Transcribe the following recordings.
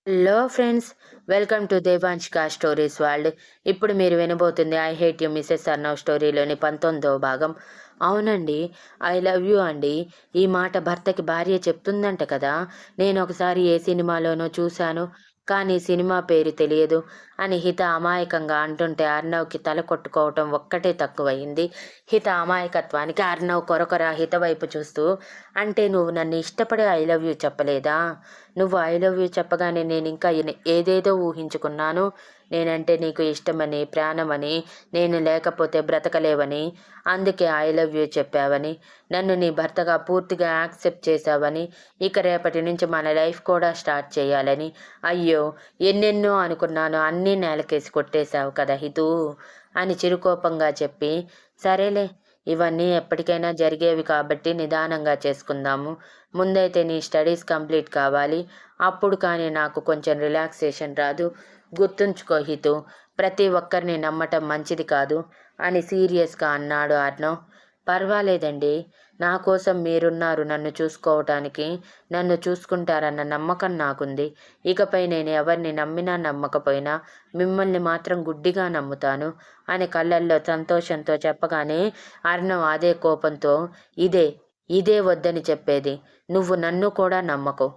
Hello friends, welcome to Devanshika stories world. ఇప్పుడు మీరు వినబోతుంది I hate you Mrs Arnav స్టోరీలోని 19వ భాగం. అవునండి, ఐ లవ్ యూ అండి. ఈ మాట భర్తకి భార్య చెప్తుందంట కదా. నేను ఒకసారి ఏ సినిమాలోనో చూశాను, కానీ సినిమా పేరు తెలియదు అని హిత అమాయకంగా అంటుంటే అర్నవ్కి తల కొట్టుకోవటం ఒక్కటే తక్కువయింది. హిత అమాయకత్వానికి అర్నవ్ కొరకొర హిత వైపు చూస్తూ, అంటే నువ్వు నన్ను ఇష్టపడే ఐ లవ్ యూ చెప్పలేదా? నువ్వు ఐ లవ్ యూ చెప్పగానే నేను ఇంకా ఏదేదో ఊహించుకున్నాను. నేనంటే నీకు ఇష్టమని, ప్రాణమని, నేను లేకపోతే బ్రతకలేవని, అందుకే ఐ లవ్ యూ చెప్పావని, నన్ను నీ భర్తగా పూర్తిగా యాక్సెప్ట్ చేశావని, ఇక రేపటి నుంచి మన లైఫ్ కూడా స్టార్ట్ చేయాలని. అయ్యో, ఎన్నెన్నో అనుకున్నాను, అన్నీ నేలకేసి కొట్టేశావు కదా హితూ అని చిరుకోపంగా చెప్పి, సరేలే, ఇవన్నీ ఎప్పటికైనా జరిగేవి కాబట్టి నిదానంగా చేసుకుందాము. ముందైతే నీ స్టడీస్ కంప్లీట్ కావాలి. అప్పుడు కానీ నాకు కొంచెం రిలాక్సేషన్ రాదు. గుర్తుంచుకో హితూ, ప్రతి ఒక్కరిని నమ్మటం మంచిది కాదు అని సీరియస్గా అన్నాడు అర్ణవ్. పర్వాలేదండి, నా కోసం మీరున్నారు నన్ను చూసుకోవటానికి. నన్ను చూసుకుంటారన్న నమ్మకం నాకుంది. ఇకపై నేను ఎవరిని నమ్మినా నమ్మకపోయినా మిమ్మల్ని మాత్రం గుడ్డిగా నమ్ముతాను అని కళ్ళల్లో సంతోషంతో చెప్పగానే అర్ణవ్ అదే కోపంతో, ఇదే ఇదే వద్దని చెప్పేది. నువ్వు నన్ను కూడా నమ్మకు.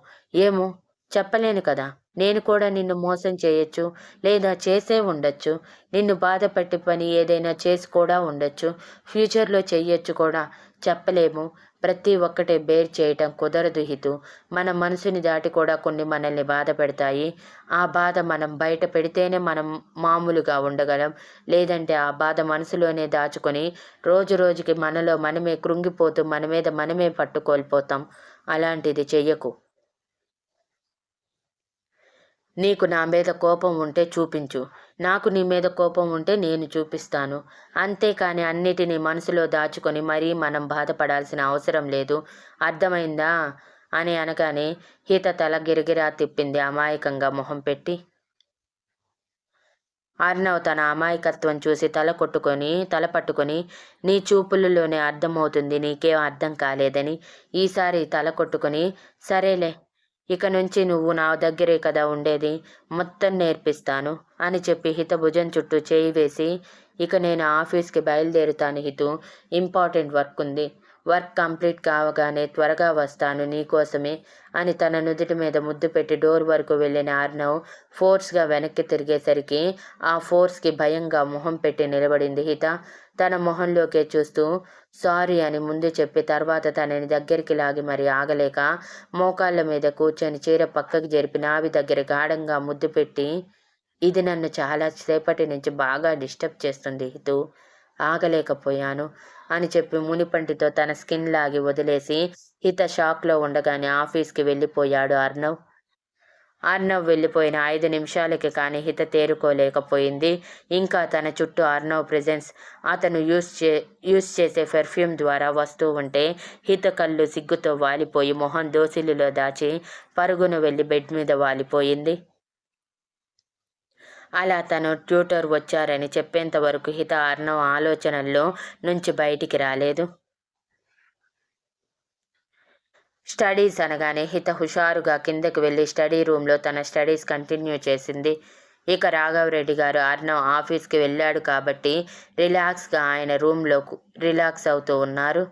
ఏమో, చెప్పలేను కదా. నేను కూడా నిన్ను మోసం చేయొచ్చు, లేదా చేసే ఉండొచ్చు. నిన్ను బాధపెట్టి పని ఏదైనా చేసి కూడా ఉండొచ్చు. ఫ్యూచర్లో చెయ్యొచ్చు కూడా, చెప్పలేము. ప్రతి ఒక్కటే బేర్ చేయటం కుదరదు హితు. మన మనసుని దాటి కూడా కొన్ని మనల్ని బాధ పెడతాయి. ఆ బాధ మనం బయట పెడితేనే మనం మామూలుగా ఉండగలం. లేదంటే ఆ బాధ మనసులోనే దాచుకొని రోజు రోజుకి మనలో మనమే కృంగిపోతూ మన మీద మనమే పట్టు కోల్పోతాం. అలాంటిది చెయ్యకు. నీకు నా మీద కోపం ఉంటే చూపించు. నాకు నీ మీద కోపం ఉంటే నేను చూపిస్తాను. అంతేకాని అన్నిటినీ మనసులో దాచుకొని మరీ మనం బాధపడాల్సిన అవసరం లేదు. అర్థమైందా అని అనగానే హిత తల గిరగిరా తిప్పింది అమాయకంగా మొహం పెట్టి. అర్ణవ్ తన అమాయకత్వం చూసి తల పట్టుకొని, నీ చూపులలోనే అర్థమవుతుంది నీకేం అర్థం కాలేదని ఈసారి తల కొట్టుకొని, సరేలే, ఇక నుంచి నువ్వు నా దగ్గరే కదా ఉండేది, మొత్తం నేర్పిస్తాను అని చెప్పి హిత భుజం చుట్టూ చేయి వేసి, ఇక నేను ఆఫీస్కి బయలుదేరుతాను హితు, ఇంపార్టెంట్ వర్క్ ఉంది. వర్క్ కంప్లీట్ కావగానే త్వరగా వస్తాను నీకోసమే అని తన నుదుటి మీద ముద్దు పెట్టి డోర్ వరకు వెళ్ళిన అర్ణవ్ ఫోర్స్గా వెనక్కి తిరిగేసరికి ఆ ఫోర్స్కి భయంగా మొహం పెట్టి నిలబడింది హిత. తన మొహంలోకే చూస్తూ సారీ అని ముందు చెప్పి తర్వాత తనని దగ్గరికి లాగి మరి ఆగలేక మోకాళ్ళ మీద కూర్చొని చీర పక్కకి జరిపి నావి దగ్గర గాఢంగా ముద్దు పెట్టి, ఇది నన్ను చాలా సేపటి నుంచి బాగా డిస్టర్బ్ చేస్తుంది హితూ, ఆగలేకపోయాను అని చెప్పి మునిపంటితో తన స్కిన్ లాగి వదిలేసి హిత షాక్లో ఉండగానే ఆఫీస్కి వెళ్ళిపోయాడు అర్ణవ్. వెళ్ళిపోయిన 5 నిమిషాలకి కానీ హిత తేరుకోలేకపోయింది. ఇంకా తన చుట్టూ అర్ణవ్ ప్రెజెన్స్, అతను యూస్ చేసే పెర్ఫ్యూమ్ ద్వారా వస్తూ ఉంటే హిత కళ్ళు సిగ్గుతో వాలిపోయి మొహం దోసిలిలో దాచి పరుగున వెళ్ళి బెడ్ మీద వాలిపోయింది. అలా తను ట్యూటర్ వచ్చారని చెప్పేంత వరకు హిత అర్ణవ్ ఆలోచనల్లో నుంచి బయటికి రాలేదు. స్టడీస్ అనగానే హిత హుషారుగా కిందకి వెళ్ళి స్టడీ రూమ్లో తన స్టడీస్ కంటిన్యూ చేసింది. ఇక రాఘవరెడ్డి గారు అర్ణవ్ ఆఫీస్కి వెళ్ళాడు కాబట్టి రిలాక్స్గా ఆయన రూమ్లో రిలాక్స్ అవుతూ ఉన్నారు.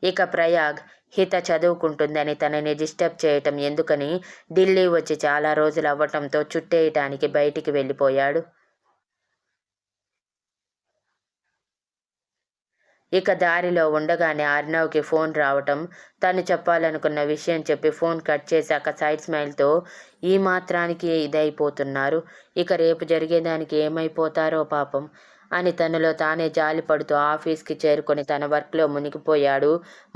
ఇక ప్రయాగ్ హిత చదువుకుంటుందని తనని డిస్టర్బ్ చేయటం ఎందుకని ఢిల్లీ వచ్చి చాలా రోజులు అవ్వటంతో చుట్టేయటానికి బయటికి వెళ్ళిపోయాడు. ఇక దారిలో ఉండగానే అర్ణవ్కి ఫోన్ రావటం, తను చెప్పాలనుకున్న విషయం చెప్పి ఫోన్ కట్ చేశాక సైడ్ స్మైల్తో, ఈ మాత్రానికి ఇదైపోతున్నారు, ఇక రేపు జరిగేదానికి ఏమైపోతారో పాపం అని తనలో తానే జాలిపడుతూ ఆఫీస్కి చేరుకొని తన వర్క్లో మునిగిపోయాడు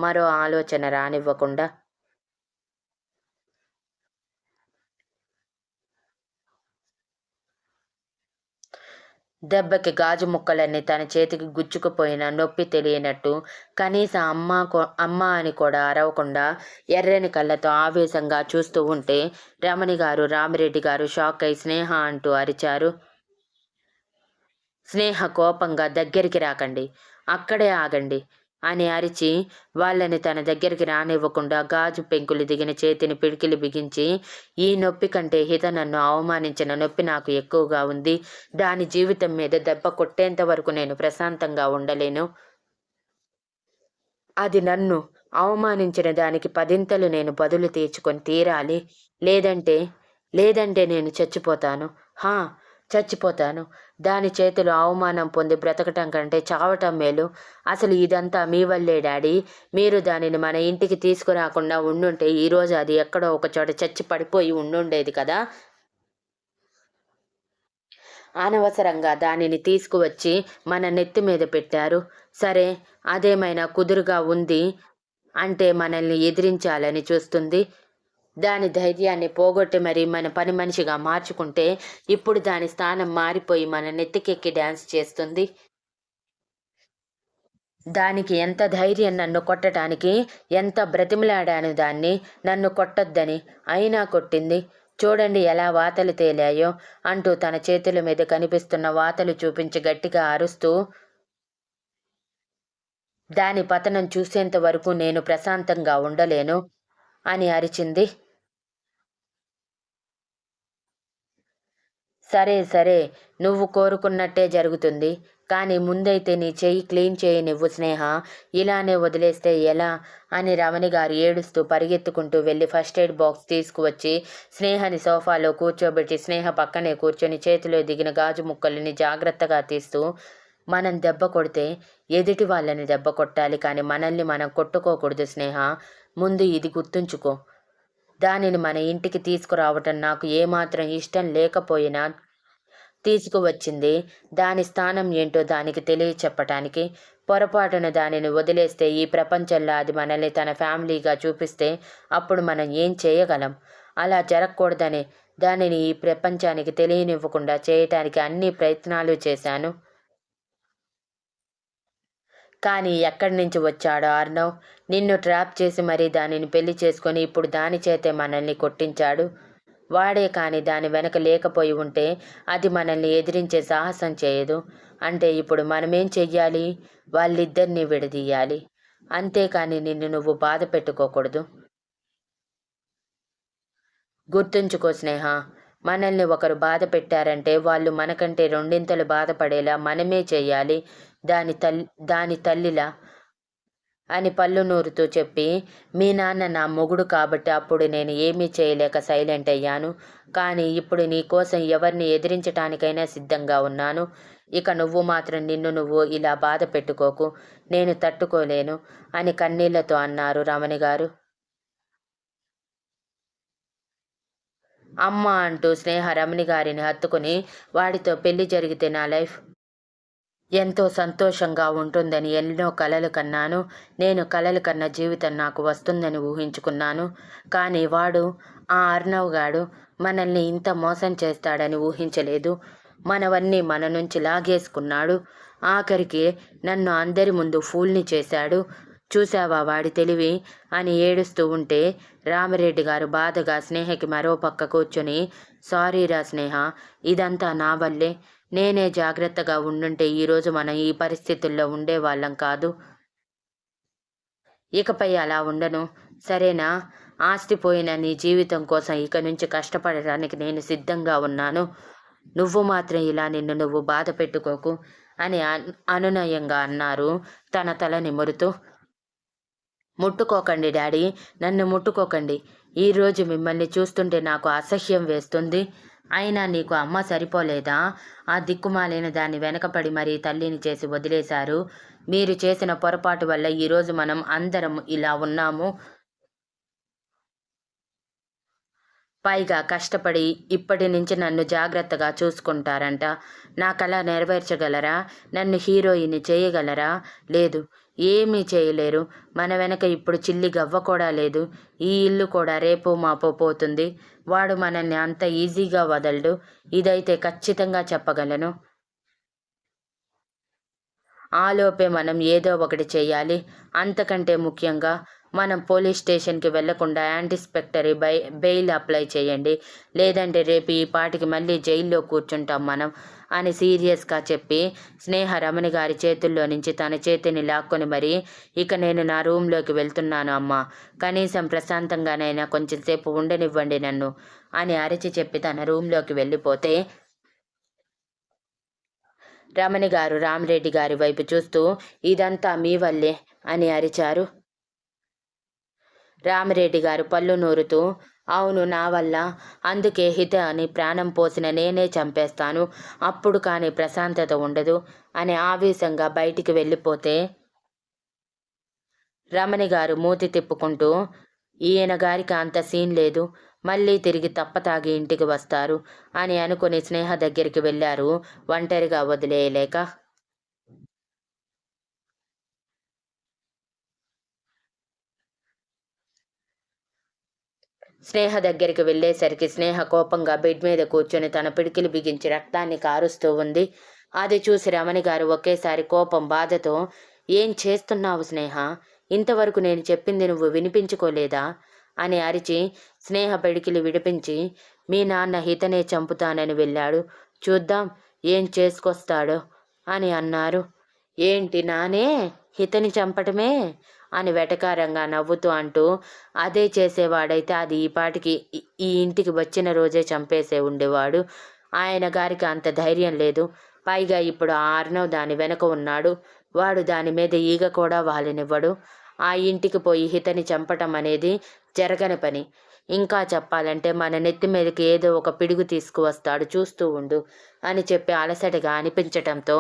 మరో ఆలోచన రానివ్వకుండా. దెబ్బకి గాజు ముక్కలన్నీ తన చేతికి గుచ్చుకుపోయిన నొప్పి తెలియనట్టు కనీసం అమ్మ అని కూడా అరవకుండా ఎర్రని కళ్ళతో ఆవేశంగా చూస్తూ ఉంటే రమణి గారు, రామిరెడ్డి గారు షాక్ అయి స్నేహ అంటూ అరిచారు. స్నేహ కోపంగా, దగ్గరికి రాకండి, అక్కడే ఆగండి అని అరిచి వాళ్ళని తన దగ్గరికి రానివ్వకుండా గాజు పెంకులు దిగిన చేతిని పిడికిలి బిగించి, ఈ నొప్పి కంటే హిత నన్ను అవమానించిన నొప్పి నాకు ఎక్కువగా ఉంది. దాని జీవితం మీద దెబ్బ కొట్టేంత వరకు నేను ప్రశాంతంగా ఉండలేను. అది నన్ను అవమానించిన దానికి పదింతలు నేను బదులు తీర్చుకొని తీరాలి. లేదంటే లేదంటే నేను చచ్చిపోతాను. హా! చచ్చిపోతాను. దాని చేతిలో అవమానం పొంది బ్రతకటం కంటే చావటం మేలు. అసలు ఇదంతా మీ వల్లే డాడీ. మీరు దానిని మన ఇంటికి తీసుకురాకుండా ఉండుంటే ఈరోజు అది ఎక్కడో ఒకచోట చచ్చి పడిపోయి ఉండుండేది కదా! అనవసరంగా దానిని తీసుకువచ్చి మన నెత్తి మీద పెట్టారు. సరే, అదేమైనా కుదురుగా ఉంది అంటే మనల్ని ఎదిరించాలని చూస్తుంది. దాని ధైర్యాన్ని పోగొట్టి మరీ మన పని మనిషిగా మార్చుకుంటే ఇప్పుడు దాని స్థానం మారిపోయి మన నెత్తికెక్కి డ్యాన్స్ చేస్తుంది. దానికి ఎంత ధైర్యం నన్ను కొట్టడానికి! ఎంత బ్రతిమిలాడాను దాన్ని నన్ను కొట్టొద్దని. అయినా కొట్టింది. చూడండి ఎలా వాతలు తేలాయో అంటూ తన చేతుల మీద కనిపిస్తున్న వాతలు చూపించి గట్టిగా అరుస్తూ, దాని పతనం చూసేంత వరకు నేను ప్రశాంతంగా ఉండలేను అని అరిచింది. సరే సరే, నువ్వు కోరుకున్నట్టే జరుగుతుంది. కానీ ముందైతే నీ చెయ్యి క్లీన్ చేయనివ్వు స్నేహ. ఇలానే వదిలేస్తే ఎలా అని రమణి గారు ఏడుస్తూ పరిగెత్తుకుంటూ వెళ్ళి ఫస్ట్ ఎయిడ్ బాక్స్ తీసుకువచ్చి స్నేహని సోఫాలో కూర్చోబెట్టి స్నేహ పక్కనే కూర్చొని చేతిలో దిగిన గాజు ముక్కలని జాగ్రత్తగా తీస్తూ, మనం దెబ్బ కొడితే ఎదుటి వాళ్ళని దెబ్బ కొట్టాలి, కానీ మనల్ని మనం కొట్టుకోకూడదు స్నేహ. ముందు ఇది గుర్తుంచుకో. దానిని మన ఇంటికి తీసుకురావటం నాకు ఏమాత్రం ఇష్టం లేకపోయినా తీసుకువచ్చింది. దాని స్థానం ఏంటో దానికి తెలియచెప్పటానికి. పొరపాటున దానిని వదిలేస్తే ఈ ప్రపంచంలో అది మనల్ని తన ఫ్యామిలీగా చూపిస్తే అప్పుడు మనం ఏం చేయగలం? అలా జరగకూడదని దానిని ఈ ప్రపంచానికి తెలియనివ్వకుండా చేయటానికి అన్ని ప్రయత్నాలు చేశాను. కానీ ఎక్కడి నుంచి వచ్చాడో అర్ణవ్. నిన్ను ట్రాప్ చేసి మరీ దానిని పెళ్లి చేసుకొని ఇప్పుడు దాని చేతే మనల్ని కొట్టించాడు. వాడే కాని దాని వెనక లేకపోయి ఉంటే అది మనల్ని ఎదిరించే సాహసం చేయదు. అంటే ఇప్పుడు మనమేం చెయ్యాలి? వాళ్ళిద్దరినీ విడదీయాలి. అంతేకాని నిన్ను నువ్వు బాధ పెట్టుకోకూడదు. గుర్తుంచుకో స్నేహ, మనల్ని ఒకరు బాధ పెట్టారంటే వాళ్ళు మనకంటే రెండింతలు బాధపడేలా మనమే చెయ్యాలి. దాని తల్లిలా అని పళ్ళు నూరుతూ చెప్పి, మీ నాన్న నా మొగుడు కాబట్టి అప్పుడు నేను ఏమీ చేయలేక సైలెంట్ అయ్యాను. కానీ ఇప్పుడు నీ కోసం ఎవరిని ఎదిరించటానికైనా సిద్ధంగా ఉన్నాను. ఇక నువ్వు మాత్రం నిన్ను నువ్వు ఇలా బాధ పెట్టుకోకు. నేను తట్టుకోలేను అని కన్నీళ్లతో అన్నారు రమణి గారు. అమ్మ అంటూ స్నేహ రమణి గారిని హత్తుకుని, వాడితో పెళ్లి జరిగితే నా లైఫ్ ఎంతో సంతోషంగా ఉంటుందని ఎన్నో కలలు కన్నాను. నేను కలలు కన్న జీవితం నాకు వస్తుందని ఊహించుకున్నాను. కానీ వాడు, ఆ అర్ణవ్ గాడు మనల్ని ఇంత మోసం చేస్తాడని ఊహించలేదు. మనవన్నీ మన నుంచి లాగేసుకున్నాడు. ఆఖరికి నన్ను అందరి ముందు ఫూల్ని చేశాడు. చూశావా వాడి తెలివి అని ఏడుస్తూ ఉంటే రామిరెడ్డి గారు బాధగా స్నేహకి మరో పక్క కూర్చొని, సారీరా స్నేహ, ఇదంతా నా వల్లే. నేనే జాగ్రత్తగా ఉండుంటే ఈరోజు మనం ఈ పరిస్థితుల్లో ఉండేవాళ్ళం కాదు. ఇకపై అలా ఉండను, సరేనా? ఆస్తి పోయిన నీ జీవితం కోసం ఇక నుంచి కష్టపడటానికి నేను సిద్ధంగా ఉన్నాను. నువ్వు మాత్రం ఇలా నిన్ను నువ్వు బాధ పెట్టుకోకు అని అనునయంగా అన్నారు తన తల నిమురుతూ. ముట్టుకోకండి డాడీ, నన్ను ముట్టుకోకండి. ఈరోజు మిమ్మల్ని చూస్తుంటే నాకు అసహ్యం వేస్తుంది. అయినా నీకు అమ్మ సరిపోలేదా? ఆ దిక్కుమాలిన దాన్ని వెనకపడి మరీ తల్లిని చేసి వదిలేశారు. మీరు చేసిన పొరపాటు వల్ల ఈరోజు మనం అందరం ఇలా ఉన్నాము. పైగా కష్టపడి ఇప్పటి నుంచి నన్ను జాగ్రత్తగా చూసుకుంటారంట. నాకలా నెరవేర్చగలరా? నన్ను హీరోయిన్ని చేయగలరా? లేదు, ఏమీ చేయలేరు. మన వెనక ఇప్పుడు చిల్లి గవ్వ కూడా లేదు. ఈ ఇల్లు కూడా రేపో మాపో పోతుంది. వాడు మనల్ని అంత ఈజీగా వదలడు. ఇదైతే ఖచ్చితంగా చెప్పగలను. ఆలోపే మనం ఏదో ఒకటి చెయ్యాలి. అంతకంటే ముఖ్యంగా మనం పోలీస్ స్టేషన్కి వెళ్లకుండా యాంటిసిపేటరీ బెయిల్ అప్లై చేయండి, లేదంటే రేపు ఈ పాటికి మళ్ళీ జైల్లో కూర్చుంటాం మనం అని సీరియస్గా చెప్పి స్నేహ రమణి గారి చేతుల్లో నుంచి తన చేతిని లాక్కొని మరి, ఇక నేను నా రూమ్లోకి వెళ్తున్నాను అమ్మా, కనీసం ప్రశాంతంగానైనా కొంచెం సేపు ఉండనివ్వండి నన్ను అని అరిచి చెప్పి తన రూమ్లోకి వెళ్ళిపోతే రమణి గారు రామిరెడ్డి గారి వైపు చూస్తూ ఇదంతా మీ వల్లే అని అరిచారు. రామిరెడ్డి గారు పళ్ళు నూరుతూ అవును నా వల్ల, అందుకే హిత అని ప్రాణం పోసిన నేనే చంపేస్తాను, అప్పుడు కానీ ప్రశాంతత ఉండదు అని ఆవేశంగా బయటికి వెళ్ళిపోతే రమణి గారు మూతి తిప్పుకుంటూ ఈయన గారికి అంత సీన్ లేదు, మళ్ళీ తిరిగి తప్పతాగి ఇంటికి వస్తారు అని అనుకుని స్నేహ దగ్గరికి వెళ్ళారు ఒంటరిగా వదిలేయలేక. స్నేహ దగ్గరికి వెళ్ళేసరికి స్నేహ కోపంగా బెడ్ మీద కూర్చొని తన పిడికిలు బిగించి రక్తాన్ని కారుస్తూ ఉంది. అది చూసి రమణి గారు ఒకేసారి కోపం బాధతో ఏం చేస్తున్నావు స్నేహ, ఇంతవరకు నేను చెప్పింది నువ్వు వినిపించుకోలేదా అని అరిచి స్నేహ పిడికిలి విడిపించి మీ నాన్న హితనే చంపుతానని వెళ్ళాడు, చూద్దాం ఏం చేసుకొస్తాడో అని అన్నారు. ఏంటి నానే హితని చంపటమే అని వెటకారంగా నవ్వుతూ అంటూ అదే చేసేవాడైతే అది ఈ పాటికి ఈ ఇంటికి వచ్చిన రోజే చంపేసే ఉండేవాడు, ఆయన గారికి అంత ధైర్యం లేదు, పైగా ఇప్పుడు ఆ అర్ణవ్ దాని వెనక ఉన్నాడు, వాడు దాని మీద ఈగ కూడా వాలనివ్వడు, ఆ ఇంటికి పోయి హితని చంపటం అనేది జరగని పని, ఇంకా చెప్పాలంటే మన నెత్తి మీదకి ఏదో ఒక పిడుగు తీసుకువస్తాడు చూస్తూ ఉండు అని చెప్పి అలసటగా అనిపించటంతో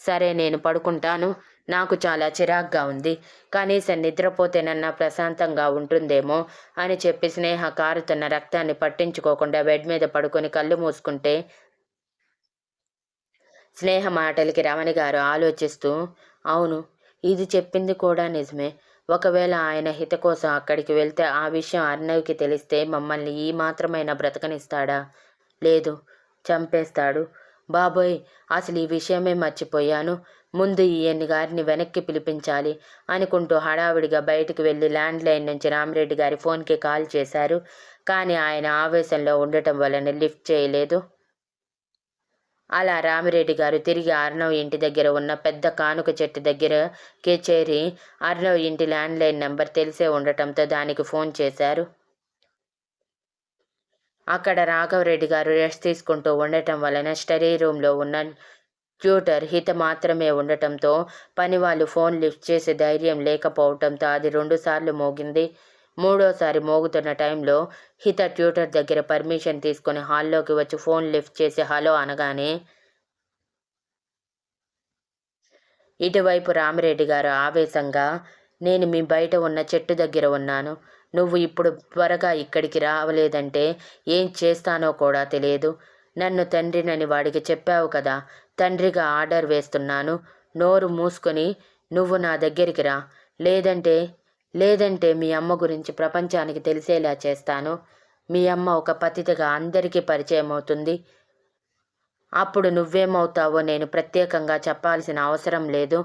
సరే నేను పడుకుంటాను, నాకు చాలా చిరాగ్గా ఉంది, కనీసం నిద్రపోతేనన్నా ప్రశాంతంగా ఉంటుందేమో అని చెప్పి స్నేహ కారుతున్న రక్తాన్ని పట్టించుకోకుండా బెడ్ మీద పడుకొని కళ్ళు మూసుకుంటే స్నేహ మాటలకి రమణి గారు ఆలోచిస్తూ అవును ఇది చెప్పింది కూడా నిజమే, ఒకవేళ ఆయన హిత కోసం అక్కడికి వెళ్తే ఆ విషయం అర్ణవ్కి తెలిస్తే మమ్మల్ని ఈ మాత్రమైనా బ్రతకనిస్తాడా, లేదు చంపేస్తాడు, బాబోయ్ అసలు ఈ విషయమే మర్చిపోయాను, ముందు ఈయన్ని గారిని వెనక్కి పిలిపించాలి అనుకుంటూ హడావిడిగా బయటికి వెళ్ళి ల్యాండ్లైన్ నుంచి రామిరెడ్డి గారి ఫోన్కి కాల్ చేశారు. కానీ ఆయన ఆవేశంలో ఉండటం వలన లిఫ్ట్ చేయలేదు. అలా రామిరెడ్డి గారు తిరిగి అర్ణవ్ ఇంటి దగ్గర ఉన్న పెద్ద కానుక చెట్టు దగ్గరకే చేరి అర్ణవ్ ఇంటి ల్యాండ్లైన్ నెంబర్ తెలిసే ఉండటంతో దానికి ఫోన్ చేశారు. అక్కడ రాఘవరెడ్డి గారు రెస్ట్ తీసుకుంటూ ఉండటం వలన స్టడీ రూమ్లో ఉన్న ట్యూటర్ హిత మాత్రమే ఉండటంతో పనివాళ్ళు ఫోన్ లిఫ్ట్ చేసే ధైర్యం లేకపోవటంతో అది 2 సార్లు మోగింది. మూడోసారి మోగుతున్న టైంలో హిత ట్యూటర్ దగ్గర పర్మిషన్ తీసుకుని హాల్లోకి వచ్చి ఫోన్ లిఫ్ట్ చేసి హలో అనగానే ఇటువైపు రామిరెడ్డి గారు ఆవేశంగా నేను మీ బయట ఉన్న చెట్టు దగ్గర ఉన్నాను, నువ్వు ఇప్పుడు త్వరగా ఇక్కడికి రావలేదంటే ఏం చేస్తానో కూడా తెలియదు, నన్ను తండ్రినని వాడికి చెప్పావు కదా, తండ్రిగా ఆర్డర్ వేస్తున్నాను, నోరు మూసుకొని నువ్వు నా దగ్గరికి రా, లేదంటే లేదంటే మీ అమ్మ గురించి ప్రపంచానికి తెలిసేలా చేస్తాను, మీ అమ్మ ఒక పతితగా అందరికీ పరిచయం అవుతుంది, అప్పుడు నువ్వేమవుతావో నేను ప్రత్యేకంగా చెప్పాల్సిన అవసరం లేదు,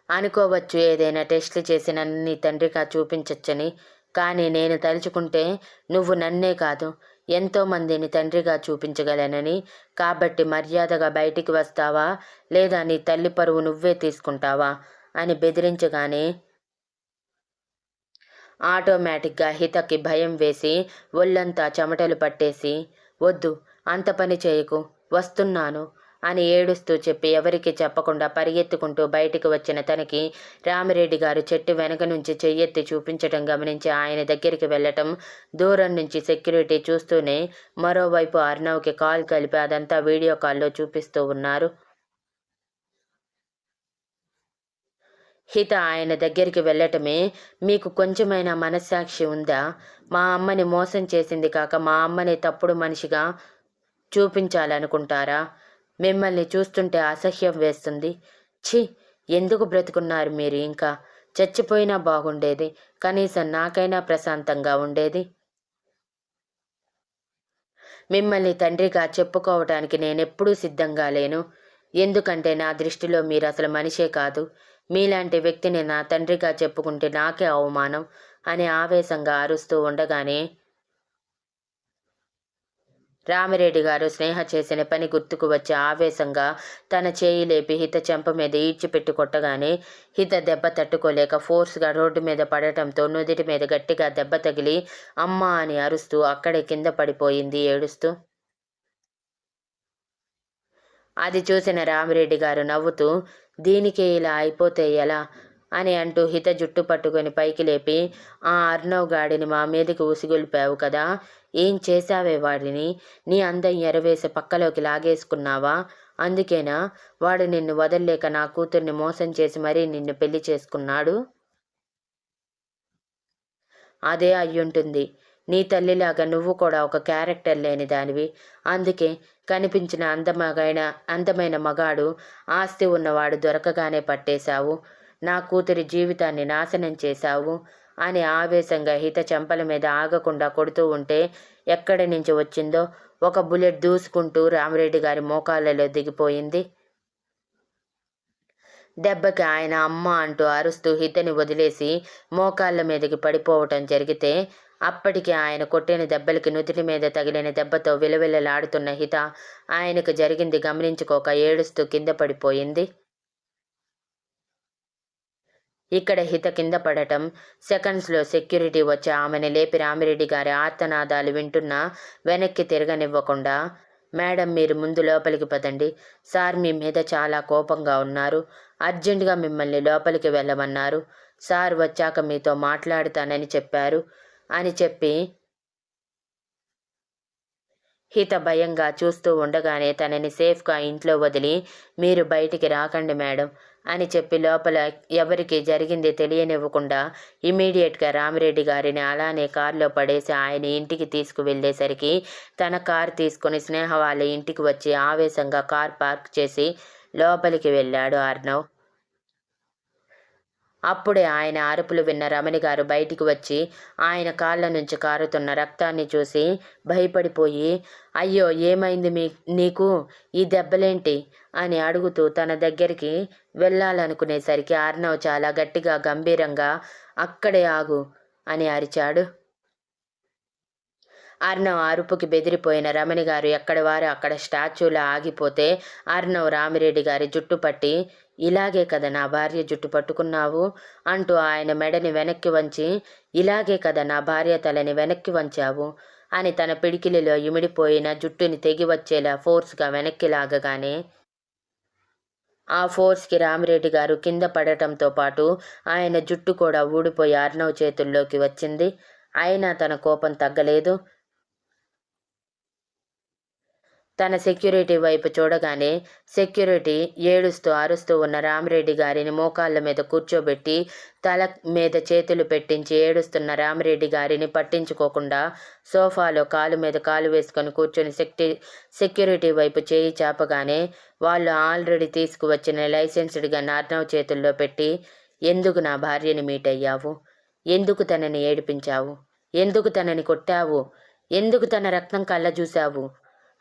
అనుకోవచ్చు ఏదైనా టెస్ట్లు చేసి నన్ను నీ తండ్రిగా చూపించొచ్చని, కానీ నేను తలుచుకుంటే నువ్వు నన్నే కాదు ఎంతోమందిని తండ్రిగా చూపించగలనని, కాబట్టి మర్యాదగా బయటికి వస్తావా లేదా నీ తల్లి పరువు నువ్వే తీసుకుంటావా అని బెదిరించగానే ఆటోమేటిక్గా హితకి భయం వేసి ఒళ్ళంతా చెమటలు పట్టేసి వద్దు అంత పని చేయకు వస్తున్నాను అని ఏడుస్తూ చెప్పి ఎవరికి చెప్పకుండా పరిగెత్తుకుంటూ బయటికి వచ్చిన తనకి రామిరెడ్డి గారు చెట్టు వెనక నుంచి చెయ్యెత్తి చూపించడం గమనించి ఆయన దగ్గరికి వెళ్ళటం, దూరం నుంచి సెక్యూరిటీ చూస్తూనే మరోవైపు అర్ణవ్కి కాల్ కలిపి అదంతా వీడియో కాల్లో చూపిస్తూ ఉన్నారు. హిత ఆయన దగ్గరికి వెళ్ళటమే మీకు కొంచెమైనా మనస్సాక్షి ఉందా, మా అమ్మని మోసం చేసింది కాక మా అమ్మని తప్పుడు మనిషిగా చూపించాలనుకుంటారా, మిమ్మల్ని చూస్తుంటే అసహ్యం వేస్తుంది, ఛీ ఎందుకు బ్రతుకున్నారు మీరు, ఇంకా చచ్చిపోయినా బాగుండేది, కనీసం నాకైనా ప్రశాంతంగా ఉండేది, మిమ్మల్ని తండ్రిగా చెప్పుకోవటానికి నేనెప్పుడూ సిద్ధంగా లేను, ఎందుకంటే నా దృష్టిలో మీరు అసలు మనిషే కాదు, మీలాంటి వ్యక్తిని నా తండ్రిగా చెప్పుకుంటే నాకే అవమానం అని ఆవేశంగా అరుస్తూ ఉండగానే రామిరెడ్డి గారు స్నేహ చేసిన పని గుర్తుకు వచ్చి ఆవేశంగా తన చేయి లేపి హిత చెంప మీద ఈడ్చిపెట్టి కొట్టగానే హిత దెబ్బ తట్టుకోలేక ఫోర్స్గా రోడ్డు మీద పడటంతో నుదిటి మీద గట్టిగా దెబ్బ తగిలి అమ్మా అని అరుస్తూ అక్కడే కింద పడిపోయింది ఏడుస్తూ. అది చూసిన రామిరెడ్డి గారు నవ్వుతూ దీనికి ఇలా అయిపోతే ఎలా అని అంటూ హిత జుట్టు పట్టుకొని పైకి లేపి ఆ అర్ణవ్ గాడిని మా మీదకి ఉసిగొల్పావు కదా, ఏం చేశావే వాడిని? నీ అందం ఎరవేసి పక్కలోకి లాగేసుకున్నావా? అందుకేనా వాడు నిన్ను వదల్లేక నా కూతుర్ని మోసం చేసి మరీ నిన్ను పెళ్లి చేసుకున్నాడు? అదే అయ్యుంటుంది. నీ తల్లిలాగా నువ్వు కూడా ఒక క్యారెక్టర్ లేని దానివి. అందుకే కనిపించిన అందమైన మగాడు, ఆస్తి ఉన్నవాడు దొరకగానే పట్టేశావు. నా కూతురి జీవితాన్ని నాశనం చేశావు అని ఆవేశంగా హిత చెంపల మీద ఆగకుండా కొడుతూ ఉంటే ఎక్కడి నుంచి వచ్చిందో ఒక బుల్లెట్ దూసుకుంటూ రామిరెడ్డి గారి మోకాళ్ళలో దిగిపోయింది. దెబ్బకి ఆయన అమ్మ అంటూ అరుస్తూ హితని వదిలేసి మోకాళ్ళ మీదకి పడిపోవటం జరిగితే అప్పటికి ఆయన కొట్టిన దెబ్బలకి నుదిటి మీద తగిలిన దెబ్బతో విలవిలలాడుతున్న హిత ఆయనకు జరిగింది గమనించుకోక ఏడుస్తూ కింద పడిపోయింది. ఇక్కడ హిత కింద పడటం సెకండ్స్లో సెక్యూరిటీ వచ్చి ఆమెను లేపి రామిరెడ్డి గారి ఆర్తనాదాలు వింటున్నా వెనక్కి తిరగనివ్వకుండా, మేడం మీరు ముందు లోపలికి పదండి, సార్ మీ మీద చాలా కోపంగా ఉన్నారు, అర్జెంటుగా మిమ్మల్ని లోపలికి వెళ్ళమన్నారు, సార్ వచ్చాక మీతో మాట్లాడుతానని చెప్పారు అని చెప్పి హిత భయంగా చూస్తూ ఉండగానే తనని సేఫ్గా ఇంట్లో వదిలి మీరు బయటికి రాకండి మేడం అని చెప్పి లోపల ఎవరికి జరిగింది తెలియనివ్వకుండా ఇమీడియట్గా రామిరెడ్డి గారిని అలానే కారులో పడేసి ఆయన ఇంటికి తీసుకువెళ్ళేసరికి తన కారు తీసుకుని స్నేహ వాళ్ళ ఇంటికి వచ్చి ఆవేశంగా కార్ పార్క్ చేసి లోపలికి వెళ్ళాడు అర్ణవ్. అప్పుడే ఆయన అరుపులు విన్న రమణి గారు బయటికి వచ్చి ఆయన కాళ్ళ నుంచి కారుతున్న రక్తాన్ని చూసి భయపడిపోయి అయ్యో ఏమైంది నీకు, ఈ దెబ్బలేంటి అని అడుగుతూ తన దగ్గరికి వెళ్ళాలనుకునేసరికి అర్ణవ్ చాలా గట్టిగా గంభీరంగా అక్కడే ఆగు అని అరిచాడు. అర్ణవ్ అరుపుకి బెదిరిపోయిన రమణి గారు ఎక్కడి వారు అక్కడ స్టాచ్యూలా ఆగిపోతే అర్ణవ్ రామిరెడ్డి గారి జుట్టు పట్టి ఇలాగే కదా నా భార్య జుట్టు పట్టుకున్నావు అంటూ ఆయన మెడని వెనక్కి వంచి ఇలాగే కదా నా భార్య తలని వెనక్కి వంచావు అని తన పిడికిలిలో ఇమిడిపోయిన జుట్టుని తెగి వచ్చేలా ఫోర్స్గా వెనక్కి లాగగానే ఆ ఫోర్స్కి రామిరెడ్డి గారు కింద పడటంతో పాటు ఆయన జుట్టు కూడా ఊడిపోయి అర్ణవ్ చేతుల్లోకి వచ్చింది. అయినా తన కోపం తగ్గలేదు. తన సెక్యూరిటీ వైపు చూడగానే సెక్యూరిటీ ఏడుస్తూ అరుస్తూ ఉన్న రామిరెడ్డి గారిని మోకాళ్ళ మీద కూర్చోబెట్టి తల మీద చేతులు పెట్టించి ఏడుస్తున్న రామిరెడ్డి గారిని పట్టించుకోకుండా సోఫాలో కాలు మీద కాలు వేసుకొని కూర్చొని సెక్యూరిటీ వైపు చేయి చాపగానే వాళ్ళు ఆల్రెడీ తీసుకువచ్చిన లైసెన్స్డ్ గన్ అర్ణవ్ చేతుల్లో పెట్టి ఎందుకు నా భార్యని మీట్ అయ్యావు, ఎందుకు తనని ఏడిపించావు, ఎందుకు తనని కొట్టావు, ఎందుకు తన రక్తం కళ్ళ చూశావు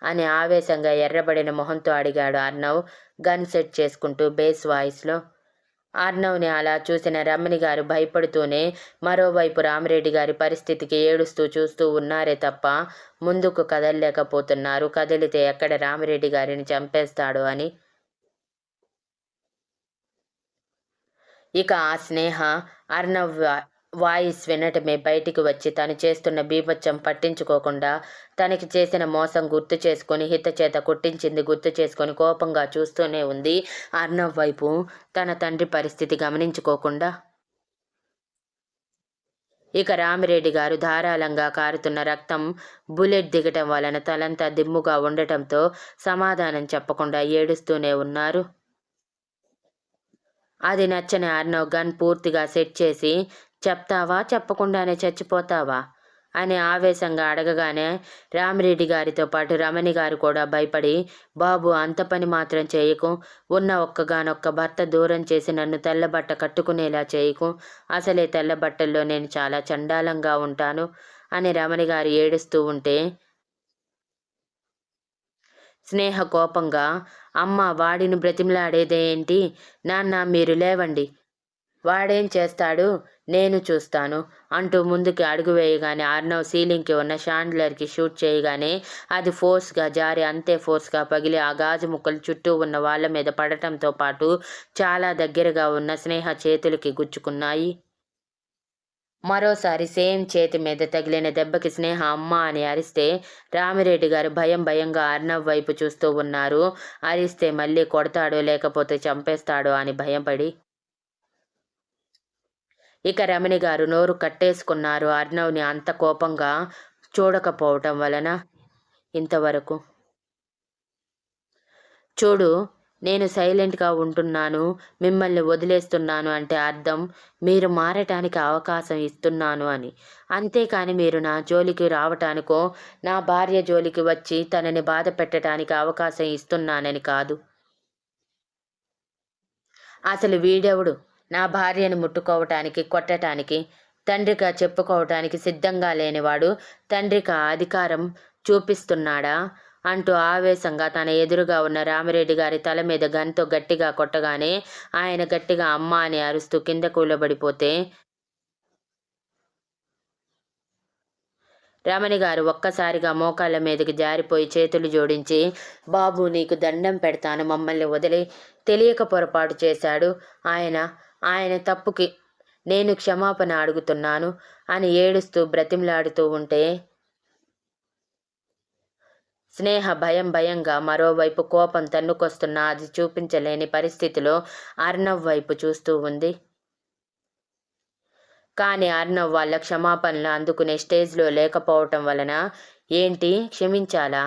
అని ఆవేశంగా ఎర్రబడిన మొహంతో అడిగాడు అర్ణవ్ గన్ సెట్ చేసుకుంటూ బేస్ వాయిస్లో. అర్ణవ్ని అలా చూసిన రమణి గారు భయపడుతూనే మరోవైపు రామిరెడ్డి గారి పరిస్థితికి ఏడుస్తూ చూస్తూ ఉన్నారే తప్ప ముందుకు కదలలేకపోతున్నారు. కదిలితే ఎక్కడ రామిరెడ్డి గారిని చంపేస్తాడో అని. ఇక ఆ స్నేహ అర్ణవ్ వాయిస్ వినటమే బయటికి వచ్చి తను చేస్తున్న బీభత్సం పట్టించుకోకుండా తనకి చేసిన మోసం గుర్తు చేసుకొని హిత చేత కొట్టించింది గుర్తు చేసుకొని కోపంగా చూస్తూనే ఉంది అర్ణవ్ వైపు, తన తండ్రి పరిస్థితి గమనించుకోకుండా. ఇక రామిరెడ్డి గారు ధారాళంగా కారుతున్న రక్తం బుల్లెట్ దిగటం వలన తలంతా దిమ్ముగా ఉండటంతో సమాధానం చెప్పకుండా ఏడుస్తూనే ఉన్నారు. అది నచ్చని అర్ణవ్ గన్ పూర్తిగా సెట్ చేసి చెప్తావా చెప్పకుండానే చచ్చిపోతావా అని ఆవేశంగా అడగగానే రామిరెడ్డి గారితో పాటు రమణి గారు కూడా భయపడి బాబు అంత పని మాత్రం చేయకు, ఉన్న ఒక్కగానొక్క భర్త దూరం చేసి నన్ను తెల్లబట్ట కట్టుకునేలా చేయకు, అసలే తెల్లబట్టల్లో నేను చాలా చండాలంగా ఉంటాను అని రమణి గారు ఏడుస్తూ ఉంటే స్నేహ కోపంగా అమ్మ వాడిని బ్రతిమలాడేదేంటి నాన్న, మీరు లేవండి వాడేం చేస్తాడు, నేను చూస్తాను అంటూ ముందుకి అడుగు వేయగానే అర్నవ్ సీలింగ్కి ఉన్న షాండ్లర్కి షూట్ చేయగానే అది ఫోర్స్గా జారి అంతే ఫోర్స్గా పగిలి ఆ గాజు ముక్కలు చుట్టూ ఉన్న వాళ్ళ మీద పడటంతో పాటు చాలా దగ్గరగా ఉన్న స్నేహ చేతులకి గుచ్చుకున్నాయి. మరోసారి సేమ్ చేతి మీద తగిలిన దెబ్బకి స్నేహ అమ్మ అని అరిస్తే రామిరెడ్డి గారు భయంగా అర్నవ్ వైపు చూస్తూ ఉన్నారు. అరిస్తే మళ్ళీ కొడతాడో లేకపోతే చంపేస్తాడో అని భయపడి. ఇక రమణి గారు నోరు కట్టేసుకున్నారు. అర్నవ్ని అంత కోపంగా చూడకపోవటం వలన ఇంతవరకు. చూడు, నేను సైలెంట్గా ఉంటున్నాను, మిమ్మల్ని వదిలేస్తున్నాను అంటే అర్థం మీరు మారటానికి అవకాశం ఇస్తున్నాను అని. అంతేకాని మీరు నా జోలికి రావటానికో నా భార్య జోలికి వచ్చి తనని బాధ పెట్టడానికి అవకాశం ఇస్తున్నానని కాదు. అసలు వీడెవడు నా భార్యని ముట్టుకోవటానికి, కొట్టటానికి? తండ్రిగా చెప్పుకోవటానికి సిద్ధంగా లేనివాడు తండ్రిగా అధికారం చూపిస్తున్నాడా అంటూ ఆవేశంగా తన ఎదురుగా ఉన్న రామిరెడ్డి గారి తల మీద గన్తో గట్టిగా కొట్టగానే ఆయన గట్టిగా అమ్మ అని అరుస్తూ కింద కూలబడిపోతే రమణి గారు ఒక్కసారిగా మోకాళ్ళ మీదకి జారిపోయి చేతులు జోడించి, బాబు నీకు దండం పెడతాను, మమ్మల్ని వదిలి, తెలియక పొరపాటు చేశాడు ఆయన తప్పుకి నేను క్షమాపణ అడుగుతున్నాను అని ఏడుస్తూ బ్రతిమలాడుతూ ఉంటే స్నేహ భయంగా మరోవైపు కోపం తన్నుకొస్తున్నా అది చూపించలేని పరిస్థితిలో అర్నవ్ వైపు చూస్తూ ఉంది. కానీ అర్నవ్ వాళ్ళ క్షమాపణలు అందుకునే స్టేజ్లో లేకపోవటం వలన ఏంటి క్షమించాలా?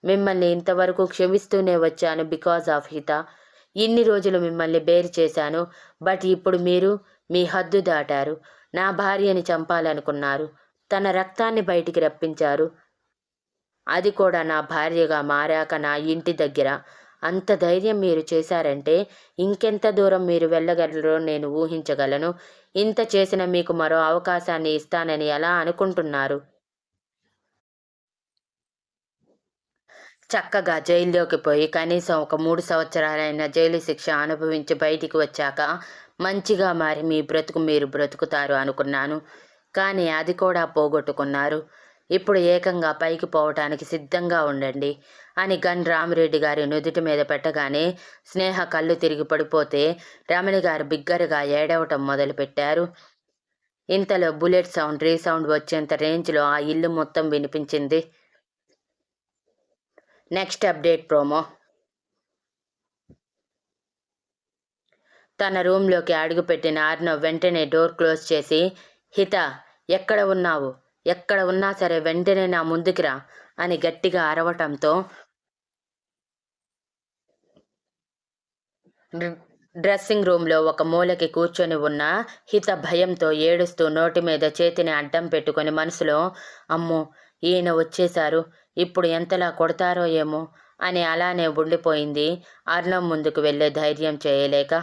మిమ్మల్ని ఇంతవరకు క్షమిస్తూనే వచ్చాను బికాజ్ ఆఫ్ హిత. ఇన్ని రోజులు మిమ్మల్ని బేర్ చేశాను. బట్ ఇప్పుడు మీరు మీ హద్దు దాటారు. నా భార్యని చంపాలనుకున్నారు. తన రక్తాన్ని బయటికి రప్పించారు. అది కూడా నా భార్యగా మారాక నా ఇంటి దగ్గర. అంత ధైర్యం మీరు చేశారంటే ఇంకెంత దూరం మీరు వెళ్ళగలరో నేను ఊహించగలను. ఇంత చేసిన మీకు మరో అవకాశాన్ని ఇస్తానని ఎలా అనుకుంటున్నారు? చక్కగా జైల్లోకి పోయి కనీసం ఒక 3 సంవత్సరాలైన జైలు శిక్ష అనుభవించి బయటికి వచ్చాక మంచిగా మారి మీ బ్రతుకు మీరు బ్రతుకుతారు అనుకున్నాను. కానీ అది కూడా పోగొట్టుకున్నారు. ఇప్పుడు ఏకంగా పైకి పోవటానికి సిద్ధంగా ఉండండి అని గన్ రామిరెడ్డి గారి నుదుటి మీద పెట్టగానే స్నేహ కళ్ళు తిరిగి పడిపోతే రమణి గారు బిగ్గరగా ఏడవటం మొదలుపెట్టారు. ఇంతలో బుల్లెట్ సౌండ్ రీసౌండ్ వచ్చేంత రేంజ్లో ఆ ఇల్లు మొత్తం వినిపించింది. Next update promo. తన రూమ్లోకి అడుగుపెట్టిన అర్నవ్ వెంటనే డోర్ క్లోజ్ చేసి, హిత ఎక్కడ ఉన్నావు? ఎక్కడ ఉన్నా సరే వెంటనే నా ముందుకి రా అని గట్టిగా అరవటంతో డ్రెస్సింగ్ రూమ్లో ఒక మూలకి కూర్చొని ఉన్న హిత భయంతో ఏడుస్తూ నోటి మీద చేతిని అడ్డం పెట్టుకొని మనసులో, అమ్మో ఈయన వచ్చేశారు, ఇప్పుడు ఎంతలా కొడతారో ఏమో అని అలానే ఉండిపోయింది. అర్నవ్ ముందుకు వెళ్ళే ధైర్యం చేయలేక.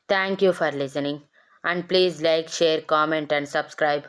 Thank you for listening and please like, share, comment and subscribe.